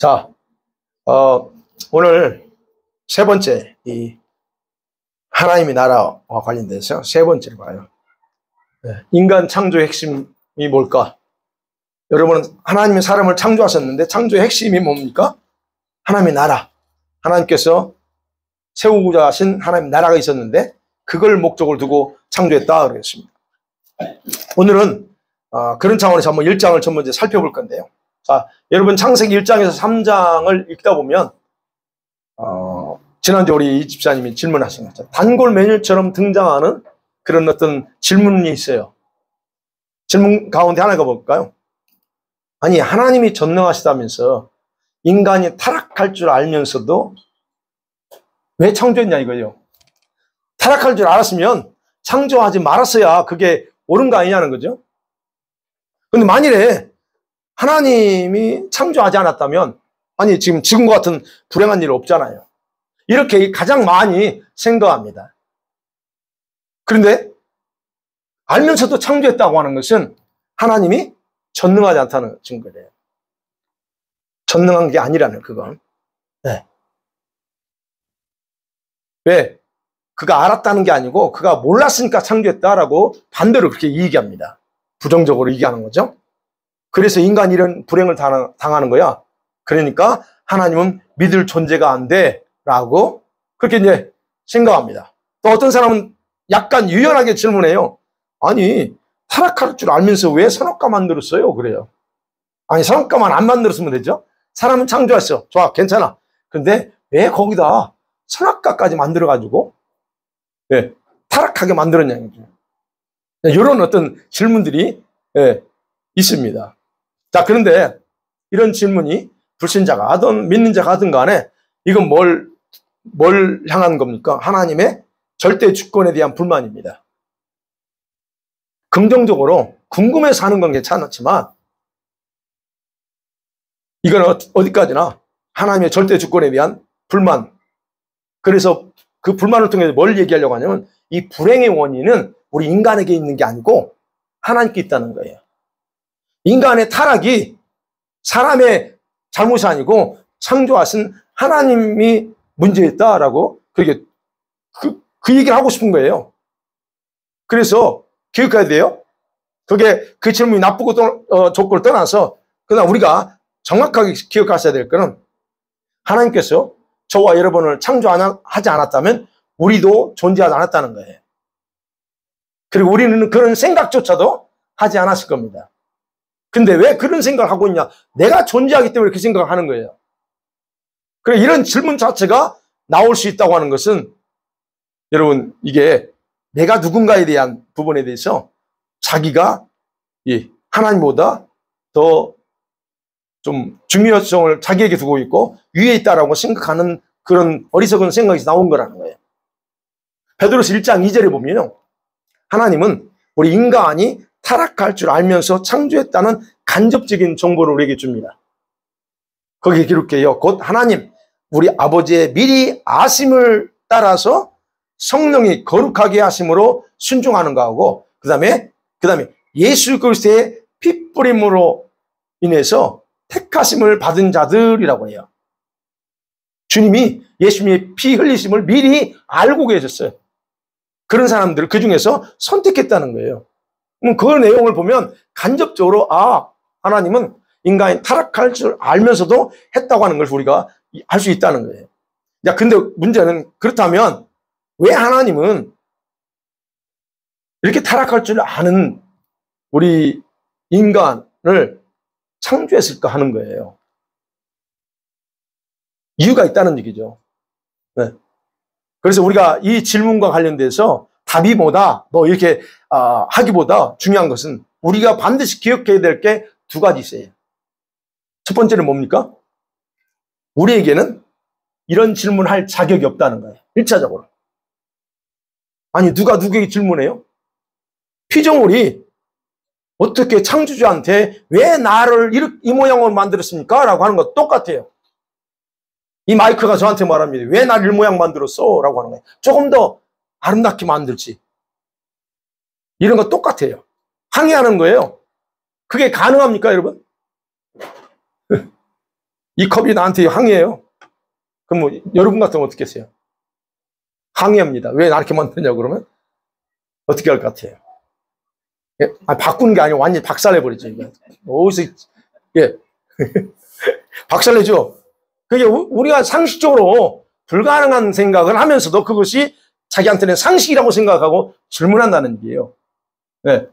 자, 오늘 세 번째, 이 하나님의 나라와 관련돼서 세 번째로 봐요. 인간 창조의 핵심이 뭘까? 여러분은 하나님이 사람을 창조하셨는데 창조의 핵심이 뭡니까? 하나님의 나라. 하나님께서 세우고자 하신 하나님의 나라가 있었는데 그걸 목적을 두고 창조했다 그랬습니다. 오늘은 그런 차원에서 한번 1장을 첫 번째 살펴볼 건데요. 자, 여러분 창세기 1장에서 3장을 읽다 보면 지난주 우리 이 집사님이 질문하신 거죠. 단골 메뉴처럼 등장하는 그런 어떤 질문이 있어요. 질문 가운데 하나가 볼까요? 아니, 하나님이 전능하시다면서 인간이 타락할 줄 알면서도 왜 창조했냐 이거예요. 타락할 줄 알았으면 창조하지 말았어야 그게 옳은 거 아니냐는 거죠. 근데 만일에 하나님이 창조하지 않았다면, 아니, 지금과 같은 불행한 일 없잖아요. 이렇게 가장 많이 생각합니다. 그런데 알면서도 창조했다고 하는 것은 하나님이 전능하지 않다는 증거래요. 전능한 게 아니라는 그건. 네. 왜? 그가 알았다는 게 아니고 그가 몰랐으니까 창조했다라고 반대로 그렇게 얘기합니다. 부정적으로 얘기하는 거죠. 그래서 인간이 이런 불행을 당하는 거야. 그러니까 하나님은 믿을 존재가 안 돼 라고 그렇게 이제 생각합니다. 또 어떤 사람은 약간 유연하게 질문해요. 아니, 타락할 줄 알면서 왜 선악과 만들었어요? 그래요. 아니, 선악과만 안 만들었으면 되죠. 사람은 창조했어. 좋아, 괜찮아. 근데 왜 거기다 선악과까지 만들어가지고 타락하게 만들었냐는 거죠. 이런 어떤 질문들이 있습니다. 자, 그런데 이런 질문이 불신자가 하든 믿는 자가 하든 간에 이건 뭘 향한 겁니까? 하나님의 절대 주권에 대한 불만입니다. 긍정적으로 궁금해서 하는 건 괜찮았지만 이건 어디까지나 하나님의 절대 주권에 대한 불만. 그래서 그 불만을 통해서 뭘 얘기하려고 하냐면 이 불행의 원인은 우리 인간에게 있는 게 아니고 하나님께 있다는 거예요. 인간의 타락이 사람의 잘못이 아니고 창조하신 하나님이 문제였다라고 그렇게 그 얘기를 하고 싶은 거예요. 그래서 기억해야 돼요. 그 질문이 나쁘고 좋고를 떠나서 그러나 우리가 정확하게 기억하셔야 될 거는 하나님께서 저와 여러분을 창조하지 않았다면 우리도 존재하지 않았다는 거예요. 그리고 우리는 그런 생각조차도 하지 않았을 겁니다. 근데 왜 그런 생각을 하고 있냐? 내가 존재하기 때문에 그 생각을 하는 거예요. 그래, 이런 질문 자체가 나올 수 있다고 하는 것은 여러분, 이게 내가 누군가에 대한 부분에 대해서 자기가 하나님보다 더 좀 중요성을 자기에게 두고 있고 위에 있다라고 생각하는 그런 어리석은 생각이 나온 거라는 거예요. 베드로서 1장 2절에 보면요. 하나님은 우리 인간이 타락할 줄 알면서 창조했다는 간접적인 정보를 우리에게 줍니다. 거기에 기록해요. 곧 하나님, 우리 아버지의 미리 아심을 따라서 성령이 거룩하게 하심으로 순종하는 거하고 그 다음에 예수 그리스도의 핏뿌림으로 인해서 택하심을 받은 자들이라고 해요. 주님이 예수님의 피 흘리심을 미리 알고 계셨어요. 그런 사람들을 그 중에서 선택했다는 거예요. 그 내용을 보면 간접적으로 하나님은 인간이 타락할 줄 알면서도 했다고 하는 걸 우리가 알 수 있다는 거예요. 야, 근데 문제는 그렇다면 왜 하나님은 이렇게 타락할 줄 아는 우리 인간을 창조했을까 하는 거예요. 이유가 있다는 얘기죠. 네. 그래서 우리가 이 질문과 관련돼서 답이 뭐다, 이렇게 하기보다 중요한 것은 우리가 반드시 기억해야 될 게 두 가지 있어요. 첫 번째는 뭡니까? 우리에게는 이런 질문할 자격이 없다는 거예요. 1차적으로. 아니, 누가 누구에게 질문해요? 피조물이 어떻게 창조주한테 왜 나를 이 모양으로 만들었습니까? 라고 하는 거 똑같아요. 이 마이크가 저한테 말합니다. 왜 나를 이 모양 만들었어? 라고 하는 거예요. 조금 더 아름답게 만들지. 이런 거 똑같아요. 항의하는 거예요. 그게 가능합니까, 여러분? 이 컵이 나한테 항의해요. 그럼 뭐 여러분 같으면 어떻게 했어요? 항의합니다. 왜 나 이렇게 만드냐고 그러면 어떻게 할 것 같아요? 예? 바꾸는 게 아니고 완전히 박살내버리죠. 어디서 예. 박살내죠. 그게 우리가 상식적으로 불가능한 생각을 하면서도 그것이 자기한테는 상식이라고 생각하고 질문한다는 얘기예요. 네.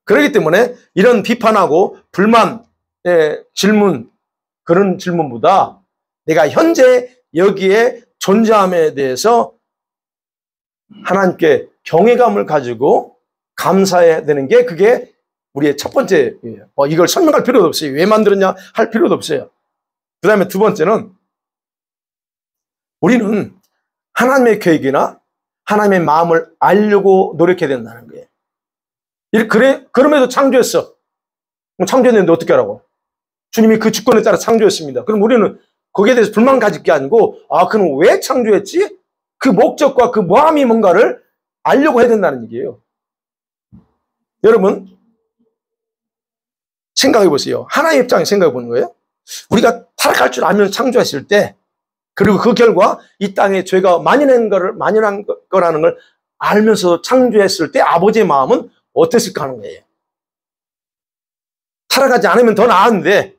그렇기 때문에 이런 비판하고 불만, 질문, 그런 질문보다 내가 현재 여기에 존재함에 대해서 하나님께 경외감을 가지고 감사해야 되는 게 그게 우리의 첫 번째예요. 이걸 설명할 필요도 없어요. 왜 만들었냐 할 필요도 없어요. 그 다음에 두 번째는 우리는 하나님의 계획이나 하나님의 마음을 알려고 노력해야 된다는 거예요. 그럼에도 창조했어. 창조했는데 어떻게 하라고? 주님이 그 주권에 따라 창조했습니다. 그럼 우리는 거기에 대해서 불만 가질 게 아니고, 그럼 왜 창조했지? 그 목적과 그 마음이 뭔가를 알려고 해야 된다는 얘기예요. 여러분, 생각해 보세요. 하나의 입장에 생각해 보는 거예요. 우리가 타락할 줄 알면 창조했을 때, 그리고 그 결과 이 땅에 죄가 만연한 거라는 걸 알면서 창조했을 때 아버지의 마음은 어땠을까 하는 거예요. 타락하지 않으면 더 나았는데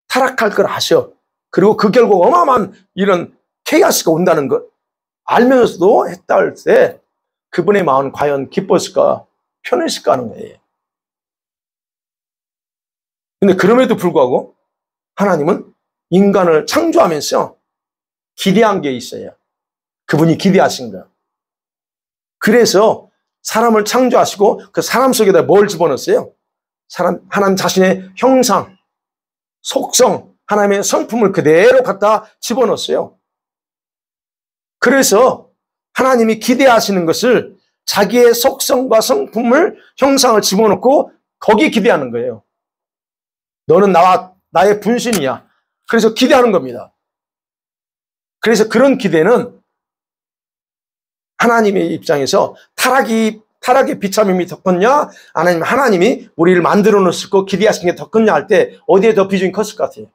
타락할 걸 아셔. 그리고 그 결과 어마어마한 이런 케이오스가 온다는 걸 알면서도 했다 할 때 그분의 마음은 과연 기뻤을까 편했을까 하는 거예요. 근데 그럼에도 불구하고 하나님은 인간을 창조하면서 기대한 게 있어요. 그분이 기대하신 거. 그래서 사람을 창조하시고 그 사람 속에다 뭘 집어넣었어요? 하나님 자신의 형상, 속성, 하나님의 성품을 그대로 갖다 집어넣었어요. 그래서 하나님이 기대하시는 것을 자기의 속성과 성품을, 형상을 집어넣고 거기에 기대하는 거예요. 너는 나의 분신이야. 그래서 기대하는 겁니다. 그래서 그런 기대는 하나님의 입장에서 타락의 비참함이 더 컸냐? 아니면 하나님이 우리를 만들어 놓으시고 기대하신 게 더 컸냐 할 때 어디에 더 비중이 컸을 것 같아요?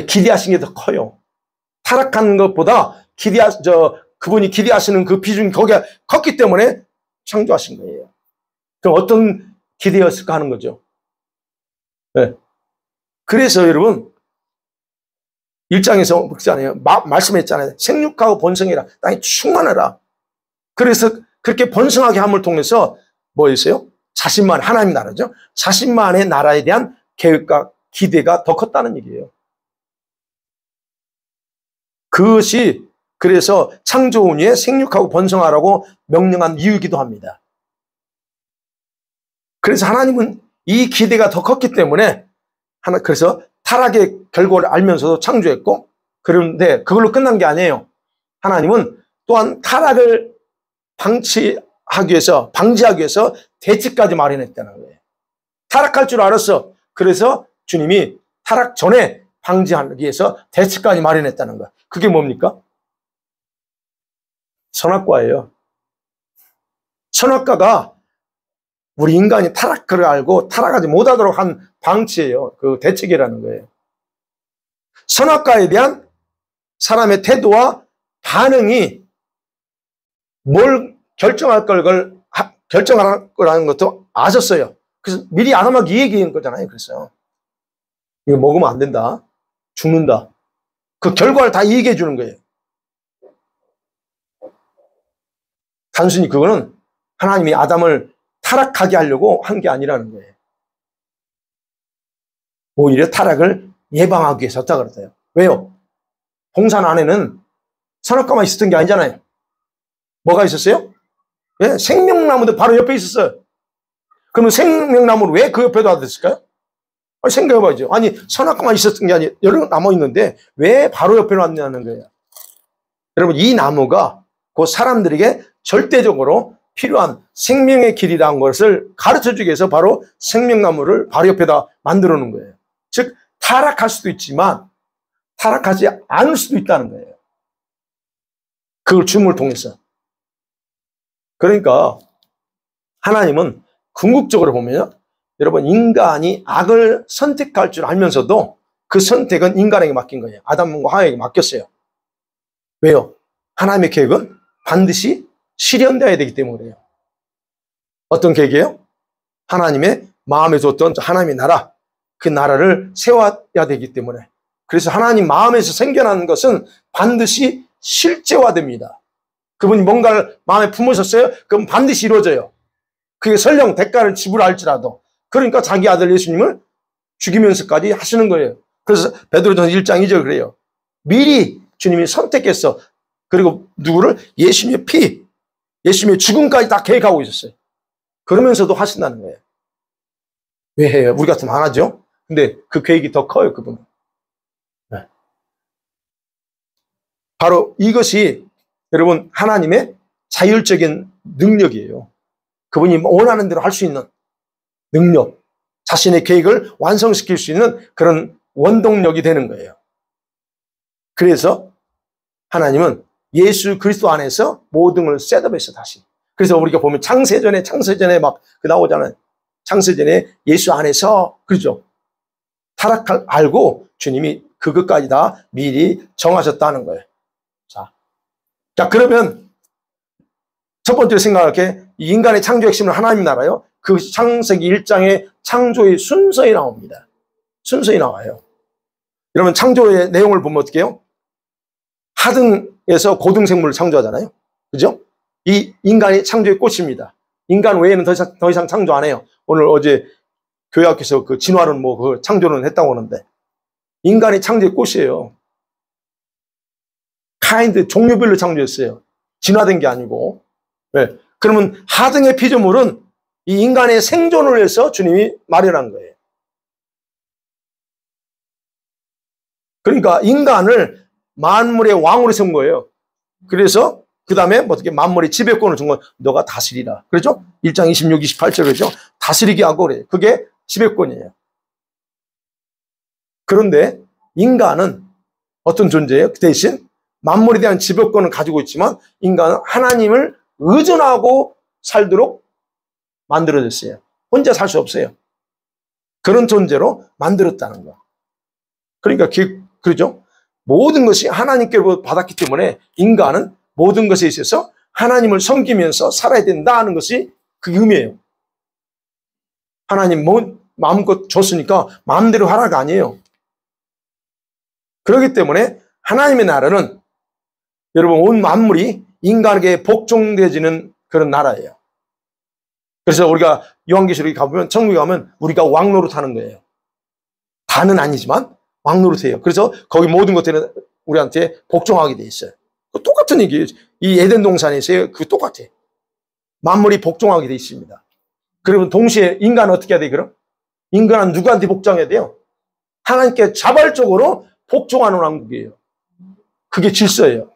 기대하신 게 더 커요. 타락한 것보다 그분이 기대하시는 그 비중이 거기가 컸기 때문에 창조하신 거예요. 그럼 어떤 기대였을까 하는 거죠. 네. 그래서 여러분 1장에서 그렇잖아요. 말씀했잖아요. 생육하고 번성해라. 땅이 충만하라. 그래서 그렇게 번성하게 함을 통해서 뭐였어요? 자신만 하나님 나라죠. 자신만의 나라에 대한 계획과 기대가 더 컸다는 얘기예요. 그것이 그래서 창조운 후에 생육하고 번성하라고 명령한 이유이기도 합니다. 그래서 하나님은 이 기대가 더 컸기 때문에 그래서 타락의 결과를 알면서도 창조했고, 그런데 그걸로 끝난 게 아니에요. 하나님은 또한 타락을 방지하기 위해서 대책까지 마련했다는 거예요. 타락할 줄 알았어. 그래서 주님이 타락 전에 방지하기 위해서 대책까지 마련했다는 거예요. 그게 뭡니까? 선악과예요. 선악과가 우리 인간이 타락을 알고 타락하지 못하도록 한 방치예요. 그 대책이라는 거예요. 선악과에 대한 사람의 태도와 반응이 뭘 결정할 거라는 것도 아셨어요. 그래서 미리 아담하게 얘기한 거잖아요. 그래서 이거 먹으면 안 된다. 죽는다. 그 결과를 다 얘기해 주는 거예요. 단순히 그거는 하나님이 아담을 타락하게 하려고 한 게 아니라는 거예요. 오히려 타락을 예방하기 위해서 했다 그러세요. 왜요? 동산 안에는 선악과만 있었던 게 아니잖아요. 뭐가 있었어요? 예? 생명나무도 바로 옆에 있었어요. 그러면 생명나무를 왜 그 옆에 놔뒀을까요? 생각해봐야죠. 아니, 선악과만 있었던 게 아니라 여러 나무 있는데 왜 바로 옆에 놨냐는 거예요. 여러분, 이 나무가 그 사람들에게 절대적으로 필요한 생명의 길이라는 것을 가르쳐주기 위해서 바로 생명나무를 바로 옆에다 만들어 놓은 거예요. 즉, 타락할 수도 있지만 타락하지 않을 수도 있다는 거예요. 그걸 주님을 통해서. 그러니까 하나님은 궁극적으로 보면 여러분, 인간이 악을 선택할 줄 알면서도 그 선택은 인간에게 맡긴 거예요. 아담과 하와에게 맡겼어요. 왜요? 하나님의 계획은 반드시 실현되어야 되기 때문에 그래요. 어떤 계획이에요? 하나님의 마음에 뒀던 하나님의 나라, 그 나라를 세워야 되기 때문에. 그래서 하나님 마음에서 생겨나는 것은 반드시 실제화됩니다. 그분이 뭔가를 마음에 품으셨어요? 그럼 반드시 이루어져요. 그게 설령 대가를 지불할지라도. 그러니까 자기 아들 예수님을 죽이면서까지 하시는 거예요. 그래서 베드로전서 1장 2절 그래요. 미리 주님이 선택했어. 그리고 누구를? 예수님의 피, 예수님의 죽음까지 다 계획하고 있었어요. 그러면서도 하신다는 거예요. 왜 해요? 우리 같으면 안 하죠? 근데 그 계획이 더 커요, 그분은. 네. 바로 이것이 여러분 하나님의 자율적인 능력이에요. 그분이 원하는 대로 할 수 있는 능력, 자신의 계획을 완성시킬 수 있는 그런 원동력이 되는 거예요. 그래서 하나님은 예수 그리스도 안에서 모든 걸 셋업했어, 다시. 그래서 우리가 보면 창세전에 막 나오잖아요. 창세전에 예수 안에서, 그렇죠? 타락할 알고 주님이 그것까지 다 미리 정하셨다는 거예요. 자, 그러면 첫 번째로 생각할게, 이 인간의 창조 핵심은 하나님 나라요. 그 창세기 1장의 창조의 순서에 나옵니다. 순서에 나와요. 여러분, 창조의 내용을 보면 어떻게 해요? 하등에서 고등생물을 창조하잖아요. 그죠? 이 인간이 창조의 꽃입니다. 인간 외에는 더 이상 창조 안 해요. 오늘 어제 교회학교에서 그 진화론 그 창조는 했다고 하는데, 인간이 창조의 꽃이에요. 카인드, 종류별로 창조했어요. 진화된 게 아니고. 네. 그러면 하등의 피조물은 이 인간의 생존을 위해서 주님이 마련한 거예요. 그러니까 인간을 만물의 왕으로 세운 거예요. 그래서 그 다음에 어떻게 만물의 지배권을 준 건 너가 다스리라. 그렇죠? 1장 26, 28절 그렇죠? 다스리게 하고 그래요. 그게 지배권이에요. 그런데 인간은 어떤 존재예요? 그 대신 만물에 대한 지배권을 가지고 있지만 인간은 하나님을 의존하고 살도록 만들어졌어요. 혼자 살 수 없어요. 그런 존재로 만들었다는 거. 그러니까 그렇죠? 모든 것이 하나님께로 받았기 때문에 인간은 모든 것에 있어서 하나님을 섬기면서 살아야 된다는 것이 그 의미예요. 하나님 마음껏 줬으니까 마음대로 하라가 아니에요. 그렇기 때문에 하나님의 나라는 여러분 온 만물이 인간에게 복종되어지는 그런 나라예요. 그래서 우리가 요한계시록에 가보면 천국에 가면 우리가 왕노릇 하는 거예요. 다는 아니지만 왕노릇해요. 그래서 거기 모든 것들은 우리한테 복종하게 돼 있어요. 똑같은 얘기예요. 이 에덴 동산에서 그 똑같아요. 만물이 복종하게 돼 있습니다. 그러면 동시에 인간은 어떻게 해야 돼요? 그럼? 인간은 누구한테 복종해야 돼요? 하나님께 자발적으로 복종하는 왕국이에요. 그게 질서예요.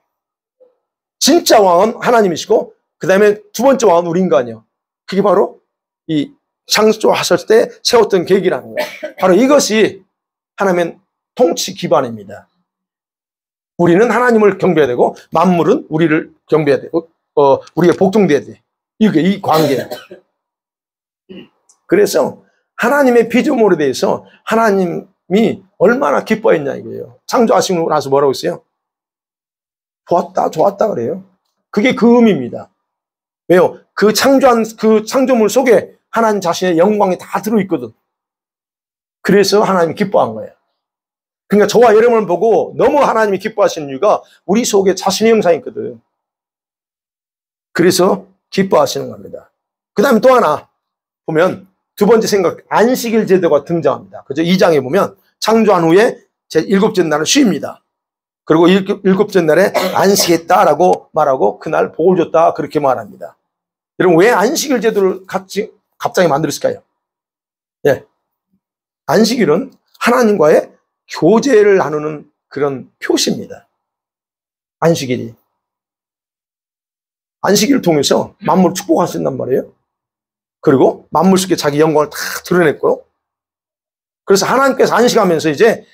진짜 왕은 하나님이시고 그 다음에 두 번째 왕은 우리 인간이에요. 그게 바로 이 창조하셨을 때 세웠던 계획이라는 거예요. 바로 이것이 하나님의 통치 기반입니다. 우리는 하나님을 경배해야 되고 만물은 우리를 경배해야 되고 우리가 복종돼야 돼. 이게 이 관계예요. 그래서 하나님의 피조물에 대해서 하나님이 얼마나 기뻐했냐 이거예요. 창조하시고 나서 뭐라고 했어요? 좋았다 그래요. 그게 그 의미입니다. 왜요? 그 창조한 그 창조물 속에 하나님 자신의 영광이 다 들어있거든. 그래서 하나님이 기뻐한 거예요. 그러니까 저와 여러분을 보고 너무 하나님이 기뻐하시는 이유가 우리 속에 자신의 형상이 있거든. 그래서 기뻐하시는 겁니다. 그 다음에 또 하나 보면 두 번째 생각, 안식일 제도가 등장합니다. 그죠? 2장에 보면 창조한 후에 제 7째 날은 쉬입니다. 그리고 7째 날에 안식했다라고 말하고 그날 복을 줬다 그렇게 말합니다. 여러분 왜 안식일 제도를 갑자기 만들었을까요? 예, 안식일은 하나님과의 교제를 나누는 그런 표시입니다. 안식일이. 안식일을 통해서 만물을 축복하신단 말이에요. 그리고 만물 속에 자기 영광을 다 드러냈고요. 그래서 하나님께서 안식하면서 이제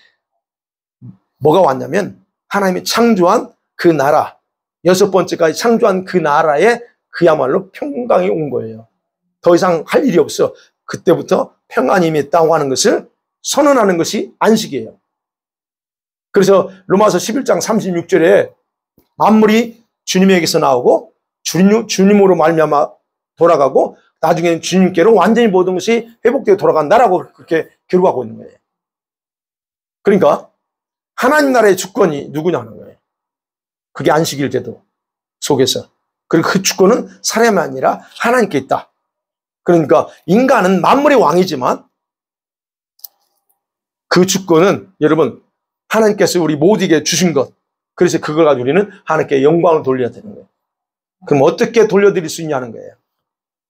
뭐가 왔냐면 하나님이 창조한 그 나라, 6번째까지 창조한 그 나라에 그야말로 평강이 온 거예요. 더 이상 할 일이 없어. 그때부터 평안이 있다고 하는 것을 선언하는 것이 안식이에요. 그래서 로마서 11장 36절에 만물이 주님에게서 나오고 주님으로 말미암아 돌아가고 나중에는 주님께로 완전히 모든 것이 회복되어 돌아간다라고 그렇게 기록하고 있는 거예요. 그러니까 하나님 나라의 주권이 누구냐는 거예요. 그게 안식일 제도 속에서. 그리고 그 주권은 사람이 아니라 하나님께 있다. 그러니까 인간은 만물의 왕이지만 그 주권은 여러분 하나님께서 우리 모두에게 주신 것. 그래서 그걸 가지고 우리는 하나님께 영광을 돌려야 되는 거예요. 그럼 어떻게 돌려드릴 수 있냐는 거예요.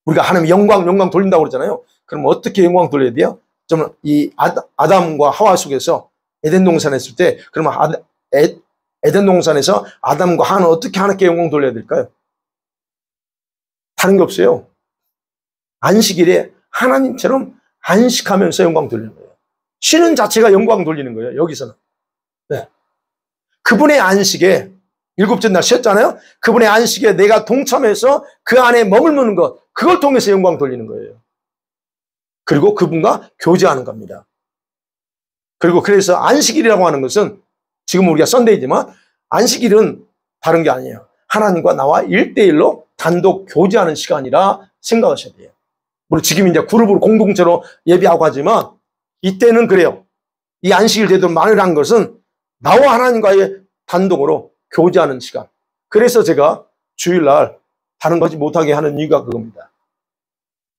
우리가 하나님 영광 돌린다고 그러잖아요. 그럼 어떻게 영광 돌려야 돼요? 좀 이 아담과 하와 속에서 에덴 동산에 있을 때 그러면 에덴 동산에서 아담과 하와는 어떻게 하나님께 영광 돌려야 될까요? 다른 게 없어요. 안식일에 하나님처럼 안식하면서 영광 돌리는 거예요. 쉬는 자체가 영광 돌리는 거예요. 여기서는. 네. 그분의 안식에 일곱째 날 쉬었잖아요. 그분의 안식에 내가 동참해서 그 안에 머물는 것, 그걸 통해서 영광 돌리는 거예요. 그리고 그분과 교제하는 겁니다. 그리고 그래서 안식일이라고 하는 것은 지금 우리가 썬데이지만 안식일은 다른 게 아니에요. 하나님과 나와 1대1로 단독 교제하는 시간이라 생각하셔야 돼요. 물론 지금 이제 그룹으로 공동체로 예배하고 하지만 이때는 그래요. 이 안식일 제도를 말을 것은 나와 하나님과의 단독으로 교제하는 시간. 그래서 제가 주일날 다른 거지 못하게 하는 이유가 그겁니다.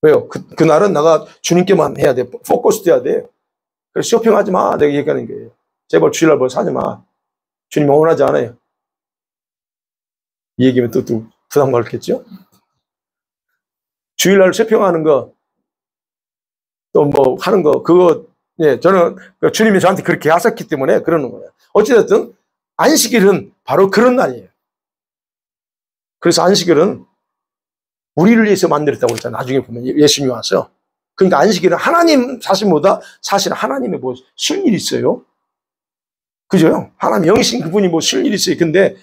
왜요? 그날은 내가 주님께만 해야 돼. 포커스 돼야 돼. 그래서 쇼핑하지 마. 내가 얘기하는 거예요. 제발 주일날 뭘 사지 마. 주님 원하지 않아요. 이 얘기면 또 부담 받겠죠? 주일날 쇼핑하는 거, 또 뭐 하는 거, 그거, 예, 저는 주님이 저한테 그렇게 하셨기 때문에 그러는 거예요. 어찌됐든, 안식일은 바로 그런 날이에요. 그래서 안식일은 우리를 위해서 만들었다고 그랬잖아요. 나중에 보면 예수님이 와서. 그러니까 안식일은 하나님 자신보다 사실 하나님의 뭐 쉴 일이 있어요. 그죠? 하나님 영이신 그분이 뭐 쉴 일이 있어요. 근데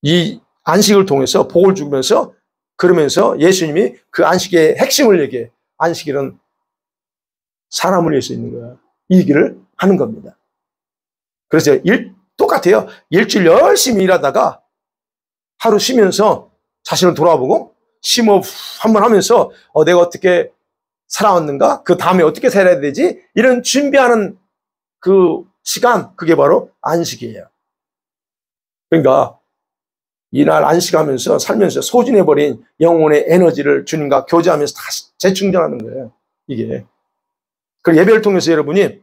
이 안식을 통해서 복을 주면서 그러면서 예수님이 그 안식의 핵심을 얘기해. 안식일은 사람을 위해서 있는 거야. 이 얘기를 하는 겁니다. 그래서 똑같아요. 일주일 열심히 일하다가 하루 쉬면서 자신을 돌아보고 심호흡 한번 하면서 내가 어떻게 살아왔는가? 그 다음에 어떻게 살아야 되지? 이런 준비하는 그 시간, 그게 바로 안식이에요. 그러니까 이날 안식하면서 살면서 소진해버린 영혼의 에너지를 주님과 교제하면서 다시 재충전하는 거예요. 이게. 그 예배를 통해서 여러분이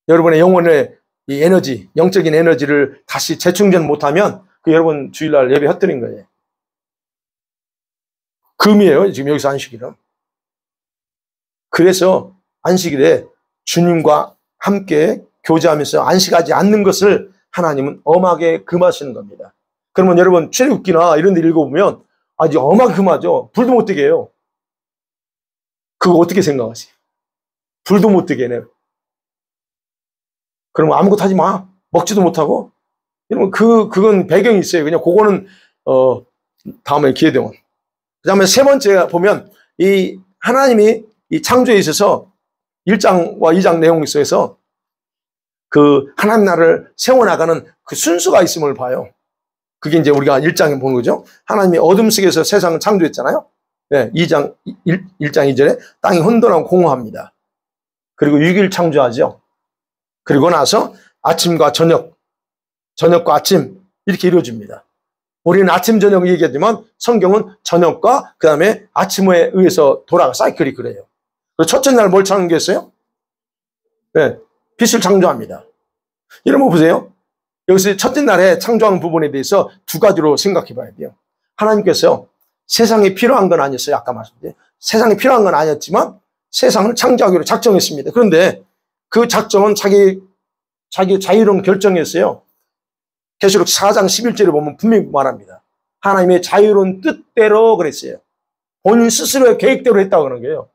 여러분의 영혼의 이 에너지, 영적인 에너지를 다시 재충전 못하면 그 여러분 주일날 예배 헛들인 거예요. 금이에요. 지금 여기서 안식일은. 그래서 안식일에 주님과 함께 교제하면서 안식하지 않는 것을 하나님은 엄하게 금하시는 겁니다. 그러면 여러분 출애굽기나 이런 데 읽어보면 아주 엄하게 금하죠. 불도 못 뜨게 해요. 그거 어떻게 생각하세요? 불도 못 뜨게 해요. 그러면 아무것도 하지 마. 먹지도 못하고. 여러분 그건 배경이 있어요. 그냥 그거는 다음에 기회 되면. 그다음에 세 번째 보면 이 하나님이 이 창조에 있어서 1장과 2장 내용 속에서 그 하나님 나라를 세워나가는 그 순수가 있음을 봐요. 그게 이제 우리가 1장에 보는 거죠. 하나님이 어둠 속에서 세상을 창조했잖아요. 네, 1장 2절에 땅이 혼돈하고 공허합니다. 그리고 6일 창조하죠. 그리고 나서 아침과 저녁과 아침 이렇게 이루어집니다. 우리는 아침, 저녁을 얘기하지만 성경은 저녁과 그 다음에 아침에 의해서 돌아가 사이클이 그래요. 첫째 날 뭘 창조했어요? 네, 빛을 창조합니다. 여러분 보세요. 여기서 첫째 날에 창조하는 부분에 대해서 두 가지로 생각해 봐야 돼요. 하나님께서 세상에 필요한 건 아니었어요. 아까 말씀드린 세상에 필요한 건 아니었지만 세상을 창조하기로 작정했습니다. 그런데 그 작정은 자기 자유로운 결정이었어요. 계시록 4장 11절에 보면 분명히 말합니다. 하나님의 자유로운 뜻대로 그랬어요. 본인 스스로의 계획대로 했다고 그러는 거예요.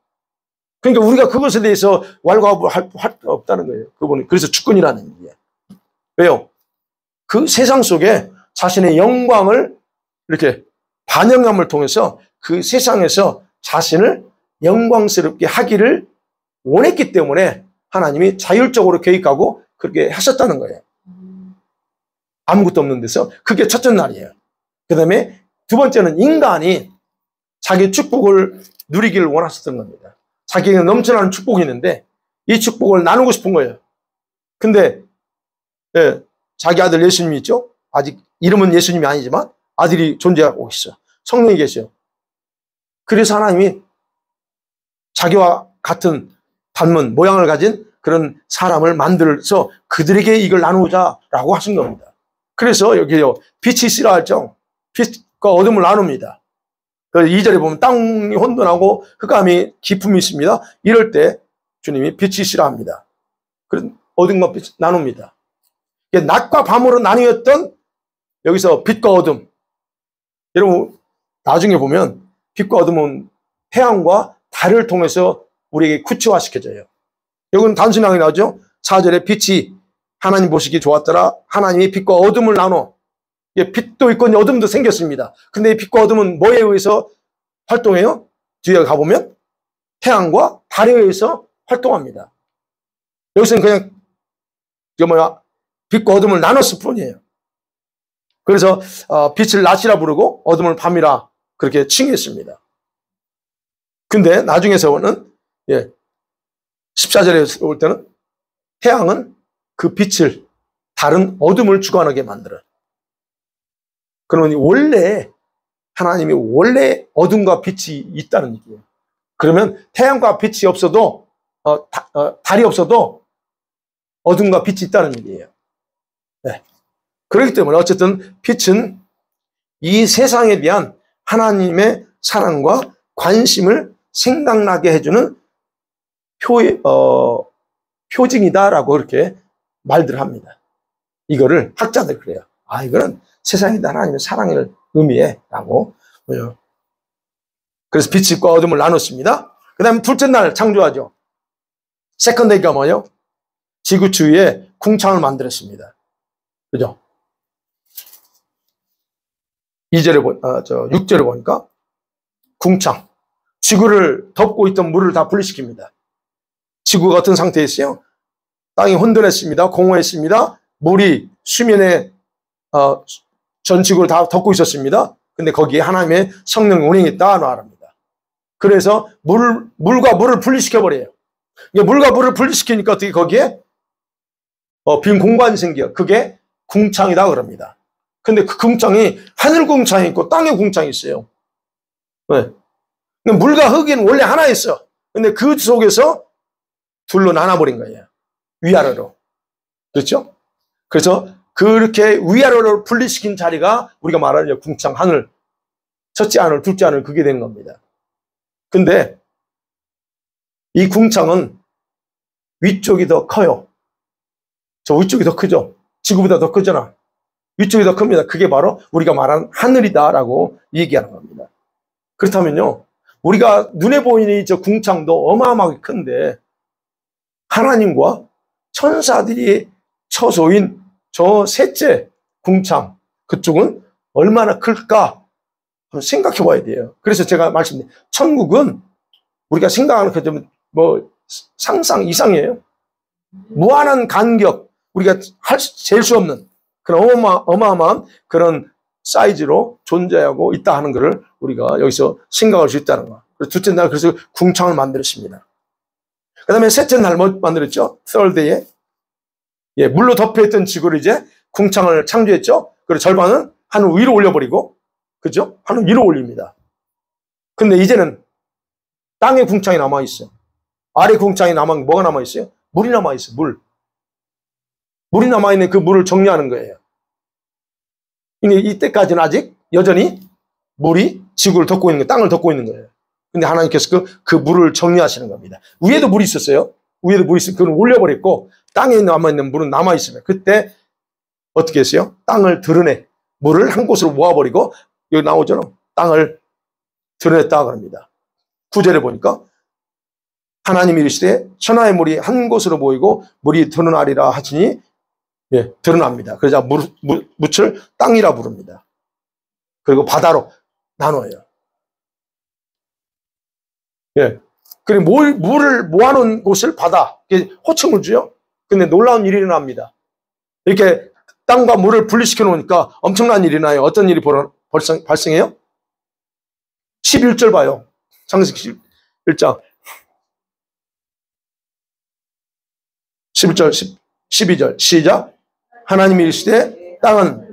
그러니까 우리가 그것에 대해서 왈가왈부할 할 없다는 거예요. 그분은 그래서 주권이라는 얘기예요. 왜요? 그 세상 속에 자신의 영광을 이렇게 반영함을 통해서 그 세상에서 자신을 영광스럽게 하기를 원했기 때문에 하나님이 자율적으로 계획하고 그렇게 하셨다는 거예요. 아무것도 없는 데서. 그게 첫째 날이에요. 그 다음에 두 번째는 인간이 자기 축복을 누리기를 원하셨던 겁니다. 자기가 넘쳐나는 축복이 있는데 이 축복을 나누고 싶은 거예요. 근데 자기 아들 예수님이 있죠. 아직 이름은 예수님이 아니지만 아들이 존재하고 있어. 성령이 계셔요. 그래서 하나님이 자기와 같은 닮은 모양을 가진 그런 사람을 만들어서 그들에게 이걸 나누자라고 하신 겁니다. 그래서 여기요, 빛이 있으라 할정, 빛과 어둠을 나눕니다. 2절에 보면 땅이 혼돈하고 흑암이 깊음이 있습니다. 이럴 때 주님이 빛이 있으라 합니다. 그래서 어둠과 빛 나눕니다. 낮과 밤으로 나뉘었던 여기서 빛과 어둠. 여러분 나중에 보면 빛과 어둠은 태양과 달을 통해서 우리에게 구체화시켜져요. 여기는 단순하게 나오죠. 4절에 빛이 하나님 보시기 좋았더라. 하나님이 빛과 어둠을 나눠. 빛도 있고 어둠도 생겼습니다. 근데 이 빛과 어둠은 뭐에 의해서 활동해요? 뒤에 가보면 태양과 달에 의해서 활동합니다. 여기서는 그냥 빛과 어둠을 나눴을 뿐이에요. 그래서 빛을 낮이라 부르고 어둠을 밤이라 그렇게 칭했습니다. 근데 나중에서는 14절에 올 때는 태양은 그 빛을, 달은 어둠을 주관하게 만들어요. 그러면 원래 하나님이 원래 어둠과 빛이 있다는 얘기예요. 그러면 태양과 빛이 없어도 달이 없어도 어둠과 빛이 있다는 얘기예요. 네. 그렇기 때문에 어쨌든 빛은 이 세상에 대한 하나님의 사랑과 관심을 생각나게 해주는 표징이다라고 그렇게 말들 합니다. 이거를 학자들 그래요. 이거는 세상에 대한 하나님의 사랑을 의미해 라고. 그래서 빛과 어둠을 나눴습니다. 그 다음에 둘째 날 창조하죠. 세컨데이가 뭐예요? 지구 주위에 궁창을 만들었습니다. 그죠? 6절에 보니까 궁창. 지구를 덮고 있던 물을 다 분리시킵니다. 지구가 어떤 상태였어요? 땅이 혼돈했습니다. 공허했습니다. 물이 수면에 전 지구를 다 덮고 있었습니다. 근데 거기에 하나님의 성령 운행했다 말합니다. 그래서 물과 물을 분리시켜버려요. 물과 물을 분리시키니까 어떻게 거기에 빈 공간이 생겨요. 그게 궁창이다 그럽니다. 근데 그 궁창이 하늘 궁창이 있고 땅의 궁창이 있어요. 왜? 물과 흙은 원래 하나였어. 근데 그 속에서 둘로 나눠버린 거예요. 위아래로. 그렇죠? 그래서 그렇게 위아래로 분리시킨 자리가 우리가 말하는 궁창, 하늘, 첫째 하늘, 둘째 하늘, 그게 된 겁니다. 근데 이 궁창은 위쪽이 더 커요. 저 위쪽이 더 크죠? 지구보다 더 크잖아. 위쪽이 더 큽니다. 그게 바로 우리가 말하는 하늘이다라고 얘기하는 겁니다. 그렇다면요, 우리가 눈에 보이는 저 궁창도 어마어마하게 큰데 하나님과 천사들이 처소인 저 셋째 궁창, 그쪽은 얼마나 클까 한번 생각해 봐야 돼요. 그래서 제가 말씀드린 천국은 우리가 생각하는 그 상상 이상이에요. 무한한 간격, 우리가 잴 수 없는 그런 어마어마한 그런 사이즈로 존재하고 있다 하는 것을 우리가 여기서 생각할 수 있다는 거. 둘째 날 그래서 궁창을 만들었습니다. 그 다음에 셋째 날 뭐 만들었죠? Third day에 물로 덮여있던 지구를 이제 궁창을 창조했죠? 그리고 절반은 하늘 위로 올려버리고, 그죠? 하늘 위로 올립니다. 근데 이제는 땅에 궁창이 남아있어요. 아래 궁창이 뭐가 남아있어요? 물이 남아있어요. 물이 남아있는 그 물을 정리하는 거예요. 근데 이때까지는 아직 여전히 물이 지구를 덮고 있는 거예요. 땅을 덮고 있는 거예요. 근데 하나님께서 그 물을 정리하시는 겁니다. 위에도 물이 있었어요. 위에도 물이 있으면 그건 올려버렸고 땅에 남아있는 물은 남아있으면 그때 어떻게 했어요? 땅을 드러내 물을 한 곳으로 모아버리고 여기 나오잖아. 땅을 드러냈다 그럽니다. 9절에 보니까 하나님이 이르시되 천하의 물이 한 곳으로 모이고 물이 드러나리라 하시니 드러납니다. 그러자 묻을 땅이라 부릅니다. 그리고 바다로 나눠요. 그리고 물을 모아놓은 곳을 바다, 호칭을 주죠. 근데 놀라운 일이 일어납니다. 이렇게 땅과 물을 분리시켜 놓으니까 엄청난 일이 나요. 어떤 일이 발생해요? 11절 봐요. 창세기 1장 11절 12절 시작. 하나님이 이르시되 땅은